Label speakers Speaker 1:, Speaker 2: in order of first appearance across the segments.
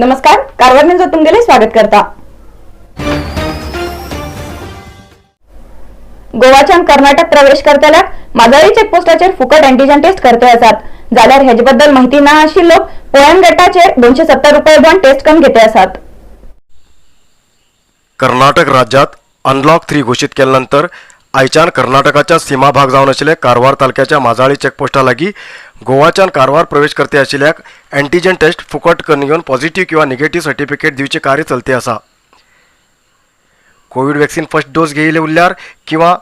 Speaker 1: नमस्कार, कारवार न्यूज तुमगेले स्वागत करता। गोवाच्या कर्नाटक प्रवेश करतल्याक माजाळी चेकपोस्टाचेर फुकट एंटीजन टेस्ट करते आसात। जाल्यार हेजे बद्दल माहिती ना आशिल्लो पोयम गटाचेर 270 रुपये बॉन टेस्ट करून घेते आसात।
Speaker 2: कर्नाटक राज्यात अनलॉक 3 घोषित केल्यानंतर आयच्यान कर्नाटकाच्या सीमा भाग जावन आशिल्ले कारवार तालुक्याच्या माजाळी चेकपोस्टा लागीं गोवाच्यान कारवार प्रवेश करते आशिल्ल्याक एंटीजन टेस्ट फुकट करून घेवन पॉझिटिव्ह किंवा निगेटिव्ह सर्टिफिकेट दिवचे कार्य चलते आसा। कोविड वॅक्सीन फर्स्ट डोस घेयले उरल्यार किंवा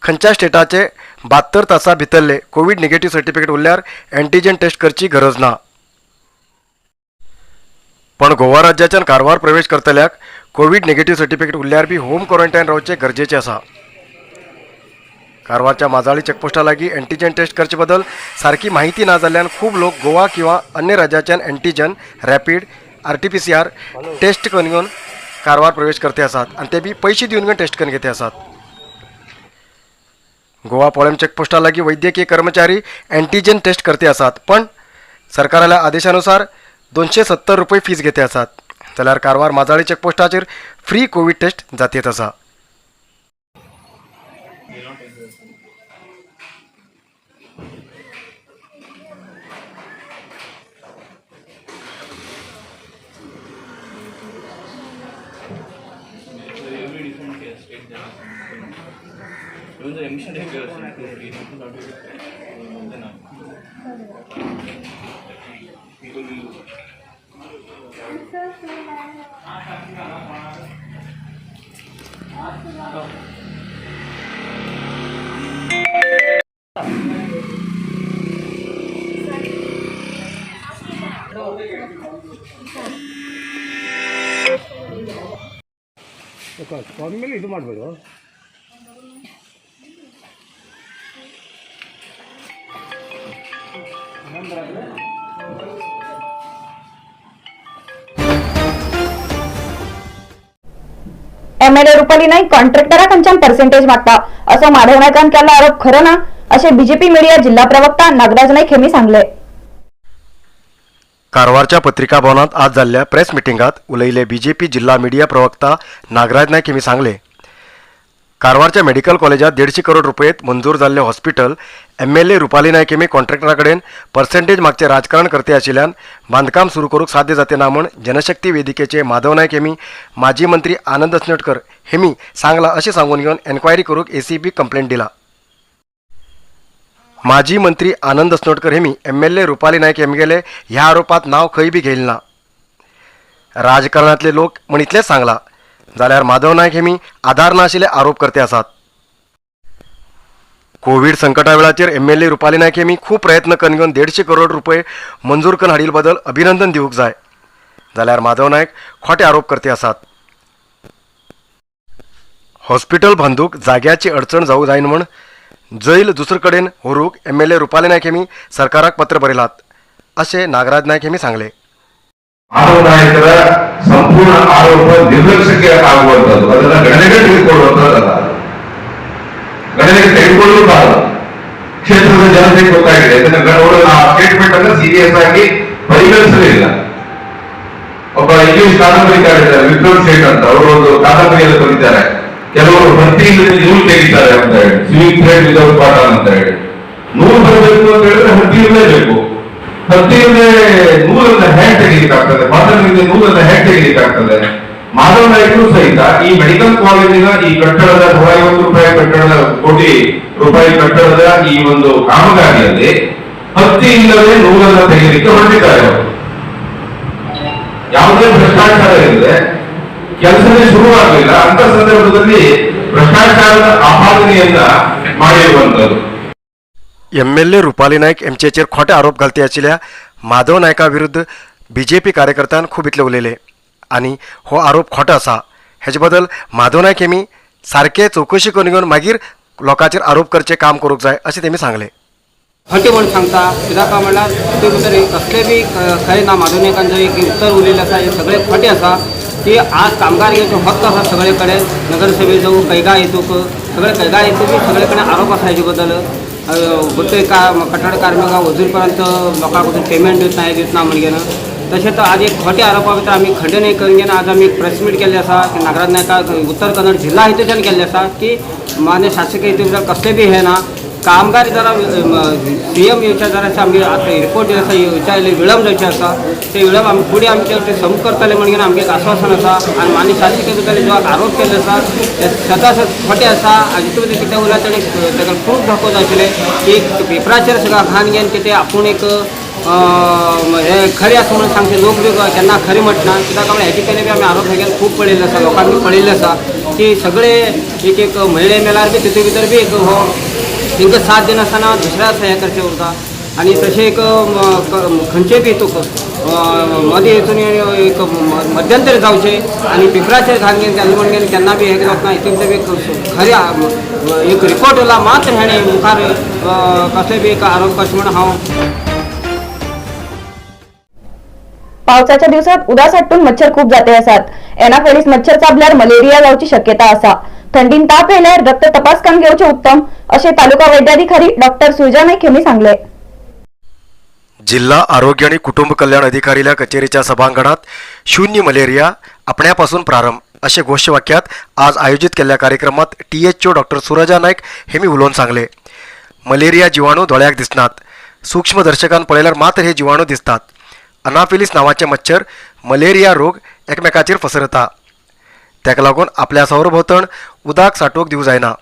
Speaker 2: खंयच्या स्टेटाचे 72 तासां भितरले कोविड निगेटिव्ह सर्टिफिकेट उरल्यार एंटीजन टेस्ट करची गरज ना। पण गोवा राज्याच्यान कारवार प्रवेश करतल्याक कोविड निगेटिव्ह सर्टिफिकेट उरल्यार बी होम क्वॉरंटायन रावचे गरजेचे आसा। कारवारच्या माजाळी चेकपोस्टा लागीं एंटीजन टेस्ट करचे बद्दल सारकी माहिती ना जाल्ल्यान खूब लोक गोवा किंवा अन्य राज्याच्यान एंटीजन रॅपीड RT-PCR टेस्ट करून घेवन कारवार प्रवेश करते आसात आनी ते बी पयशे दिवन घेवन टेस्ट करून घेते आसात। गोवा पोळेम चेकपोस्टा लागीं वैद्यकीय कर्मचारी एंटीजन टेस्ट करते आसात, पण सरकाराच्या आदेशानुसार 270 रुपये फीस घेते आसात। जाल्यार Karwar Majali चेकपोस्टाचेर free Covid taste जातीत आसा।
Speaker 3: Even the emission takes people will
Speaker 4: ಮೇಲೆ ಇದು ಮಾಡ್ಬೋದು।
Speaker 1: MLA रुपाली नाईक कॉन्ट्रॅक्टराक खंयच्यान पर्सेंटेज मागता असो माधव नायकान केला आरोप खरो ना असे बीजेपी मीडिया जिल्हा प्रवक्ता नागराज नाईक हेमी सांगले।
Speaker 2: कारवारच्या पत्रिका भवनात आज जाल्ल्या प्रेस मिटिंगात उलयले बीजेपी जिल्हा मीडिया प्रवक्ता नागराज नाईक हेमी सांगले, कारवारच्या मेडिकल कॉलेजात 150 करोड रुपयेत मंजूर जाल्ले हॉस्पिटल MLA रुपाली नायक हेमी कॉन्ट्रॅक्टरा कडेन पर्सेंटेज मागचे राजकारण करते आशिल्ल्यान बांदकाम सुरू करूंक साध्य जाते ना म्हण जनशक्ती वेदिकेचे माधव नायक हेमी माजी मंत्री आनंद अस्नोटकर हेमी सांगला अशें सांगून घेवन एन्क्वायरी करूंक ACB कंप्लेंट दिला। माजी मंत्री आनंद अस्नोटकर हेमी MLA रुपाली नायक हेमगेले ह्या आरोपात नाव खंय बी घेयले ना। राजकारणातले लोक म्हण इतलेंच सांगला, जाल्यार माधव नायक हेमी आधार नाशिल्ले आरोप करते आसात। कोविड संकटा वेळाचेर MLA रुपाली नायक हेमी खूब प्रयत्न करून घेवन 150 करोड रुपये मंजूर करून हाडिल्ले बद्दल अभिनंदन दिवूंक जाय, जाल्यार माधव नायक खोटे आरोप करते आसात। हॉस्पिटल बांदूक जाग्याची अडचण जावूं जायना म्हण जैल दुसरे कडेन व्हरूंक MLA रुपाली नायक हेमी सरकाराक पत्र बरयलात अशें नागराज नायक हेमी सांगले।
Speaker 5: ಮಾಧವ ನಾಯಕರ ಸಂಪೂರ್ಣ ಆರೋಪ ನಿರ್ಲಕ್ಷ್ಯಕ್ಕೆ ಆಗುವಂತದ್ದು, ಅದನ್ನ ಗಣನೆಗೆ ತೆಗೆದುಕೊಳ್ಳುವಂತದ್ದಲ್ಲ, ಗಣನೆಗೆ ತೆಗೆದುಕೊಳ್ಳುವುದಲ್ಲ। ಕ್ಷೇತ್ರದ ಜನತೆಗೆ ಗೊತ್ತಾಗಿದೆ, ಅವರು ಆ ಸ್ಟೇಟ್ಮೆಂಟ್ ಅನ್ನು ಸೀರಿಯಸ್ ಆಗಿ ಪರಿಗಣಿಸಲಿಲ್ಲ। ಒಬ್ಬ ಇಂಗ್ಲಿಷ್ ಕಾದಂಬರಿಕಾರಿದ್ದಾರೆ ವಿಕ್ರಮ್ ಸೇಠ್ ಅಂತ, ಅವರು ಒಂದು ಕಾದಂಬರಿಯಲ್ಲಿ ಬರೆದಿದ್ದಾರೆ, ಕೆಲವರು ಹತ್ತಿಯಿಂದ ನೂಲು ತೆಗಿತಾರೆ ಅಂತ ಹೇಳಿ, ಸಿವಿಲ್ ಥ್ರೆಡ್ ವಿದೌಟ್ ಕಾಟನ್ ಅಂತ ಹೇಳಿ। ನೂಲು ಬರಬೇಕು ಅಂತ ಹೇಳಿದ್ರೆ ಹತ್ತಿ ಇರಲೇಬೇಕು, ಹತ್ತಿಯಿಂದ ನೂಲನ್ನ ಹ್ಯಾಂಡ್ ತೆಗಿಲಿಕ್ಕಾಗ್ತದೆ, ಮಾತನಿಂದ ನೂಲನ್ನ ಹ್ಯಾಂಡ್ ತೆಗಿಲಿಕ್ಕಾಗ್ತದೆ। ಮಾಧವ ನಾಯಕರು ಸಹಿತ ಈ ಮೆಡಿಕಲ್ ಕಾಲೇಜಿನ ಈ ಕಟ್ಟಡದ 150 ಕೋಟಿ ರೂಪಾಯಿ ಕಟ್ಟಡದ ಈ ಒಂದು ಕಾಮಗಾರಿಯಲ್ಲಿ ಹತ್ತಿ ಇಲ್ಲದೆ ನೂಲನ್ನ ತೆಗೆಯಲಿಕ್ಕೆ ಹೊರಟಿದ್ದಾರೆ ಅವರು। ಯಾವುದೇ ಭ್ರಷ್ಟಾಚಾರ ಇಲ್ಲದೆ ಕೆಲಸನೇ ಶುರುವಾಗಲಿಲ್ಲ ಅಂತ ಸಂದರ್ಭದಲ್ಲಿ ಭ್ರಷ್ಟಾಚಾರದ ಆಪಾದನೆಯನ್ನ ಮಾಡಿರುವಂತದ್ದು।
Speaker 2: MLA रुपाली नायक यांचेर खोटे आरोप घालते आशिल्ल्या माधव नायका विरुद्ध BJP कार्यकर्त्यान खूब इतले उलयले आनी हो आरोप खोटो आसा। हेजे बद्दल माधव नायक हेमी सारके चौकशी करून घेवन मागीर लोकांचेर आरोप करचे काम करूंक जाय अशें तेमी सांगले।
Speaker 6: खोटे म्हणून सांगता कित्याक म्हणल्यार ते भितर कसले बी खंय ना माधव नायकान जे उत्तर उलयलें आसा हे सगळे खोटे आसा की आज कामगार घेवचो हक्क आसा सगळे कडेन, नगरसेवेचो कैगा हेतूक सगळे कैगा हेतूक सगळे कडेन आरोप आसा हेजे बद्दल। कट्टड कार्मिक अजूनपर्यंत लोकांकडून पेमेंट दिवत नाही म्हणून तशेंच आज एक खोटे आरोपा भितर आमी खंडन करून आज आमी एक प्रेस मीट केल्ली आसा की नागराज नायकाक उत्तर कन्नड जिल्हा हितूच्यान केल्ली आसा की मान्य शासकीय हितून कसलें बी हें ना कामगार जरा CM येवच्या जरा आमगे आतां रिपोर्ट जे आसा विचारले विळंब जावचे आसा ते विळंब आमी फुडें आमचे सम करतले म्हणून आमगे एक आश्वासन आसा आनी मान्य शासकीय हितून जो आरोप केल्ले आसा ते सदांच खोटे आसा आनी हितून कितें उरला ताणें ताका खूब धोको जावचेले की पेपराचेर सगळं घाण घेवन कितें आपूण एक हे खरें आसा म्हणून सांगचे लोक बी केन्ना खरें म्हणटा कित्याक लागून हेजे पयलीं बी आमी आरोप हे खूब पळयल्ले आसा लोकांक बी पळयल्ले आसा की सगळे एक म्हयने मेल्यार बी तितून भितर बी एक हो तांकां साथ दिनासतना दुसऱ्याच हें करचें उरता आनी तशें एक खंयचेय बी तुका मदीं हितून एक मध्यंतर जावचें आनी पेपराचेर घालून केन्ना म्हणून केन्ना बी हें जावना हितून बी खरें एक रिपोर्ट उरला मात्र हेणें मुखार कसले बी एक आरोप करचे म्हणून हांव
Speaker 1: पावसाच्या दिवसात उदास हाडून मच्छर खूप जाते असतात एनाफेलिस मच्छर चाबल्यार मलेरिया जावची शक्यता असा थंडीन ताप येयल्यार रक्त तपास करून घेवचे उत्तम असे तालुका वैद्याधिकारी डॉक्टर सुजा नाईक यांनी सांगले.
Speaker 2: जिल्हा आरोग्य आणि कुटुंब कल्याण अधिकारील्या कचेरीच्या सभांगणात शून्य मलेरिया आपण्यापासून प्रारंभ असे घोषवाक्यात आज आयोजित केलेल्या कार्यक्रमात THO डॉक्टर सुरजा नाईक हेमी उलोवन सांगले. मलेरिया जिवाणू दोळ्याक दिसनात सूक्ष्मदर्शकान पळयल्यार मात्र हे जिवाणू दिसतात. अनाफिलीस नावाचे मच्छर मलेरिया रोग एकमेकाचेर पसरता ताका लागून आपल्या सौरभोवतण उदक साठोवंक दिवंक जायना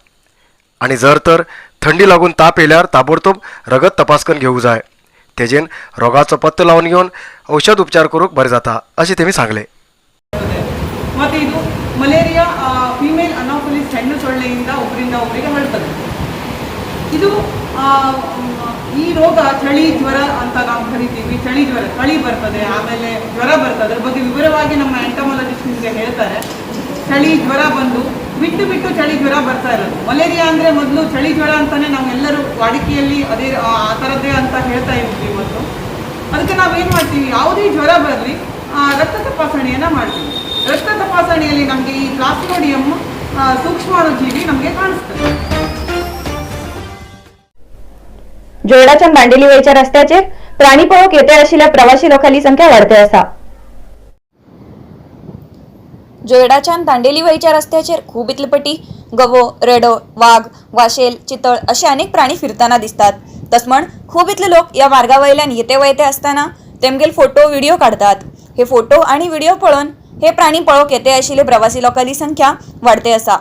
Speaker 2: आनी जर तर थंडी लागून ताप येयल्यार ताबडतोब रगत तपास करून घेवंक जाय तेजेन रोगाचो पत्तो लावन घेवन औषध उपचार करूंक बरें जाता अशें तेमी सांगले.
Speaker 4: ಮತ್ತು ಇದು ಮಲೇರಿಯಾ ಫೀಮೇಲ್ ಅನಾಫಿಲಿಸ್ ಹೆಣ್ಣು ಸೊಳ್ಳೆಯಿಂದ ಒಬ್ಬರಿಂದ ಒಬ್ಬರಿಗೆ ಹರಡ್ತದೆ. ಇದು ಈ ರೋಗ ಚಳಿ ಜ್ವರ ಅಂತ ನಾವು ಕರಿತೀವಿ. ಚಳಿ ಜ್ವರ ಚಳಿ ಬರ್ತದೆ, ಆಮೇಲೆ ಜ್ವರ ಬರ್ತದೆ. ಅದ್ರ ಬಗ್ಗೆ ವಿವರವಾಗಿ ನಮ್ಮ ಎಂಟಮಾಲಜಿಸ್ಟ್ ನಿಮಗೆ ಹೇಳ್ತಾರೆ. ಚಳಿ ಜ್ವರ ಬಂದು ಬಿಟ್ಟು ಬಿಟ್ಟು ಚಳಿ ಜ್ವರ ಬರ್ತಾ ಇರೋದು. ಮಲೇರಿಯಾ ಅಂದರೆ ಮೊದಲು ಚಳಿ ಜ್ವರ ಅಂತಲೇ ನಾವೆಲ್ಲರೂ ವಾಡಿಕೆಯಲ್ಲಿ ಅದೇ ಆ ಥರದ್ದೇ ಅಂತ ಹೇಳ್ತಾ ಇದ್ವಿ ಇವತ್ತು. ಅದಕ್ಕೆ ನಾವೇನು ಮಾಡ್ತೀವಿ, ಯಾವುದೇ ಜ್ವರ ಬರಲಿ ರಕ್ತ ತಪಾಸಣೆಯನ್ನು ಮಾಡ್ತೀವಿ. ರಕ್ತ ತಪಾಸಣೆಯಲ್ಲಿ ನಮಗೆ ಈ ಪ್ಲಾಸ್ಮೋಡಿಯಂ सूक्ष्माणुजीवी नಮಗೆ ಕಾಣಿಸ್ತದೆ.
Speaker 1: जोरडाच्या दांडेली वयच्या रस्त्याचेर प्राणी पळोवंक येते आशिल्ल्या प्रवासी लोकांची संख्या वाडते आसा.
Speaker 7: जोयडाच्यान दांडेली वयच्या रस्त्याचेर खूब इतलेपटी गवो, रेडो, वाघ, वाशेल, चितळ असे अनेक प्राणी फिरताना दिसतात. तसमण खूब इतले लोक या मार्गावयल्यान येते वयते असताना तेमगेल फोटो व्हिडिओ काढतात. हे फोटो आणि व्हिडिओ पळोवन हे प्राणी पळोवंक येते आशिल्ले प्रवासी लोकांची संख्या वाडते आसा.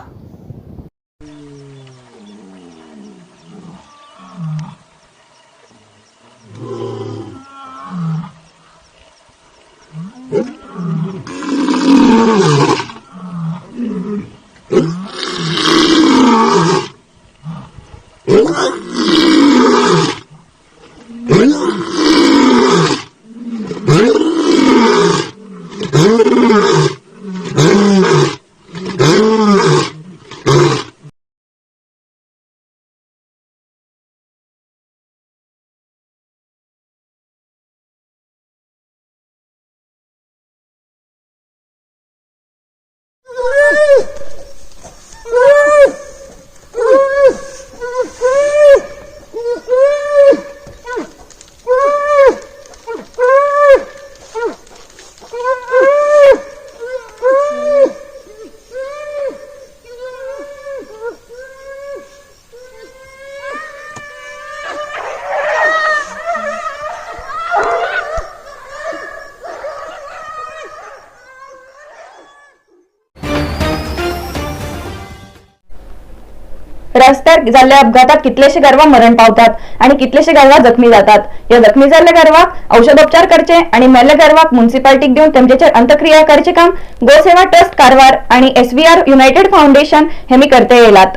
Speaker 1: रस्त्यार जाल्ल्या अपघातात कितलेशे गर्वा मरण पावतात आणि कितलेशे गर्वा जखमी जातात. या जखमी जाल्ल्या गर्वाक औषधोपचार करचे आणि मेल्ल्या गर्वाक म्युनिसिपालिटीक देऊन तेमचेर अंत्यक्रिया करचे काम गोसेवा ट्रस्ट कारवार आणि SVR युनायटेड फाउंडेशन हेमी करते येयलात.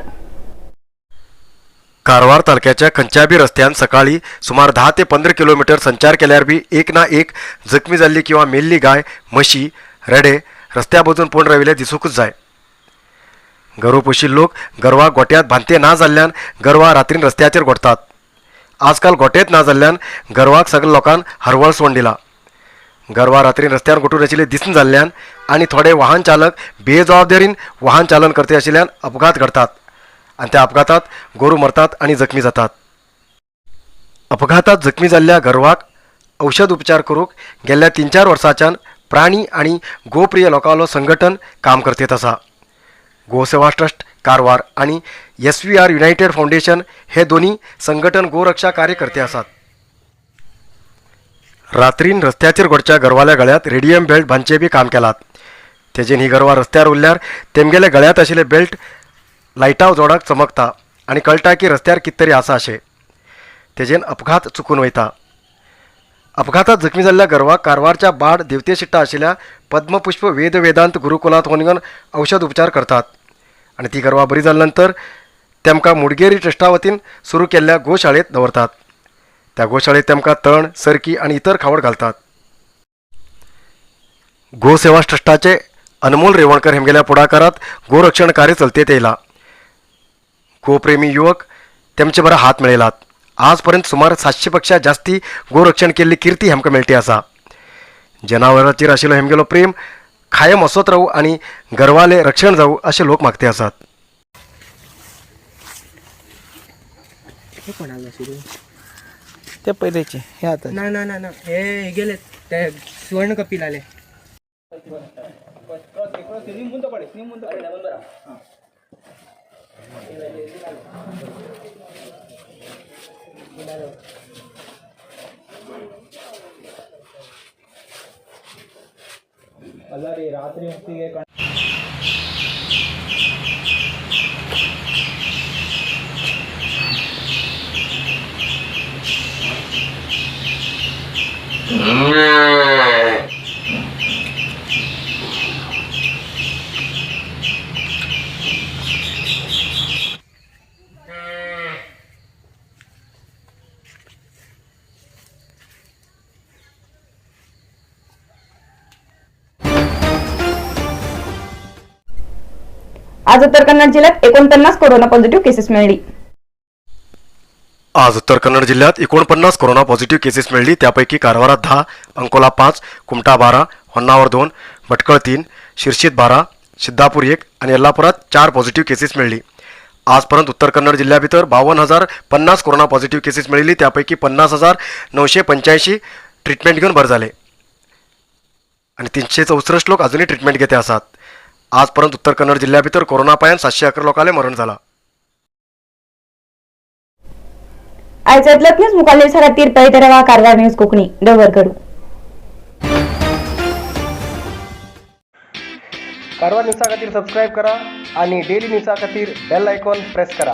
Speaker 2: कारवार तालुक्याच्या खंयच्याबी रस्त्यान सकाळी सुमार 10 ते 15 किलोमीटर संचार केल्यार बी एक ना एक जखमी जाल्ली किंवा मेल्ली गाय, म्हशी, रेडे रस्त्या बाजून पडून राविल्ले दिसूंकच जाय. गरोपोशील लोक गरवाक गोट्यात भांते ना जाल्ल्यान गरवा रात्रीन रस्त्याचेर गोठतात. आजकाल गोटेत ना जाल्ल्यान गरवाक सगळ्या लोकांन हरवळ सोडून दिला. गरवा रात्रीन रस्त्यार गोठून आशिल्ले दिसून जाल्ल्यान आनी थोडे वाहन चालक बेजबाबदारीन वाहन चालन करते आशिल्ल्यान अपघात घडतात आणि त्या अपघातात गोरू मरतात आणि जखमी जातात. अपघातात जखमी जाल्ल्या गरवाक औषध उपचार करूक गेल्या 3-4 वर्सांच्यान प्राणी आणि गोप्रिय लोकांलो संघटन काम करतेत आसा. गोसेवा ट्रस्ट कारवार आणि SVR युनायटेड फाउंडेशन हे दोन्ही संघटन गोरक्षा कार्यकर्ते आसात. रात्रीन रस्त्याचेर घडच्या गरवाल्या गळ्यात रेडियम बेल्ट बांदचे बी काम केलात. तेजेन ही गरवां रस्त्यार उरल्यार तेमगेले गळ्यात आशिल्ले बेल्ट लायटाव जोडाक चमकता आनी कळटा की रस्त्यार कित तरी आसा अशें. तेजेन अपघात चुकून वयता. अपघातात जखमी जाल्ल्या गरवाक कारवारच्या बाड देवते शिट्टा आशिल्ल्या पद्मपुष्प वेदांत गुरुकुलात व्हरून औषध उपचार करतात आणि ती गरवां बरी जाल्या नंतर तेमकां मुडगेरी ट्रस्टा वतीन सुरू केल्ल्या गोशाळेत दवरतात. त्या गोशाळेत तेमकां तण, सरकी आणि इतर खावड घालतात. गोसेवा ट्रस्टाचे अनमोल रेवणकर हेमगेल्या पुढाकारात गोरक्षण कार्य चलतेत येयला. गोप्रेमी युवक तेमचे बरा हात मेळयलात. आजपर्यंत सुमार 700 पेक्षा जास्ती गोरक्षण केल्ली कीर्ती हेमकां मेळटी आसा. जनावरांचेर आशिल्लो हेमगेलो प्रेम कायम असोच रावू आनी गरवाले रक्षण जावू अशें लोक मागते आसात.
Speaker 8: ते पहिलेचे हे आता
Speaker 9: ना ना ना ना हे गेले ते सुवर्ण कपिल आले.
Speaker 1: आज उत्तर कन्नड जिल्ह्यात 49 कोरोना पॉझिटिव्ह केसेस मिळाली.
Speaker 2: आज उत्तर कन्नड जिल्ह्यात 49 कोरोना पॉझिटिव्ह केसेस मिळली. त्यापैकी कारवारात 10, अंकोला 5, कुमटा 12, होन्नावर 2, भटकळ 3, शिर्शीत 12, सिद्धापूर 1 आणि यल्लापुरात 4 पॉझिटिव्ह केसेस मिळली. आजपर्यंत उत्तर कन्नड जिल्ह्या भितर 52,050 कोरोना पॉझिटिव्ह केसेस मिळिल्ली. त्यापैकी 50,985 ट्रिटमेंट घेऊन बरे झाले आणि 364 लोक अजूनही ट्रिटमेंट घेते आसात. आजपर्यंत उत्तर कन्नड जिल्ह्या भितर कोरोना पायान 711 लोकांले मरण झाला.
Speaker 1: आयच्यातल्यात न्यूज मुखाल्ले सरातीर तळेतरेवा कारवार न्यूज कोकणी डवरकडू.
Speaker 8: कारवार न्यूजा खातीर सबस्क्राईब करा आणि डेली न्यूजा खातीर बेल आयकॉन प्रेस करा.